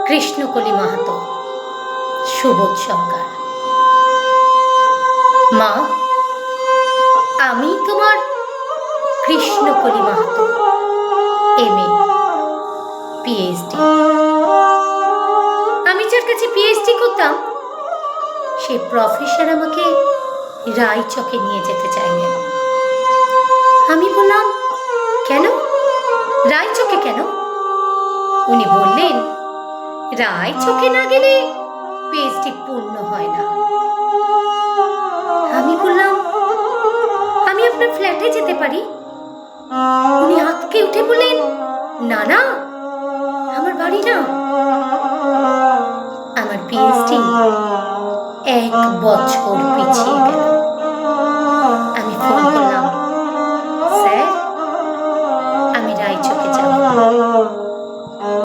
কৃষ্ণকলি মাহাতো, সুবোধ সরকার। মা, আমি তোমার কৃষ্ণকলি মাহাতো, MA, PhD। আমি যার কাছে PhD করতাম সেই প্রফেসর আমাকে রায়চকে নিয়ে যেতে চাইলেন। আমি বললাম, কেন? রায়চকে কেন? উনি বললেন, রায়চকে না গেলে PhD পূর্ণ হয় না। আমি বললাম, আমি আপনার ফ্ল্যাটে যেতে পারি? উনি আঁতকে উঠে বললেন, না না, আমার বাড়ি না। আমার PhD 1 বছর পিছিয়ে গেল। আমি ফোন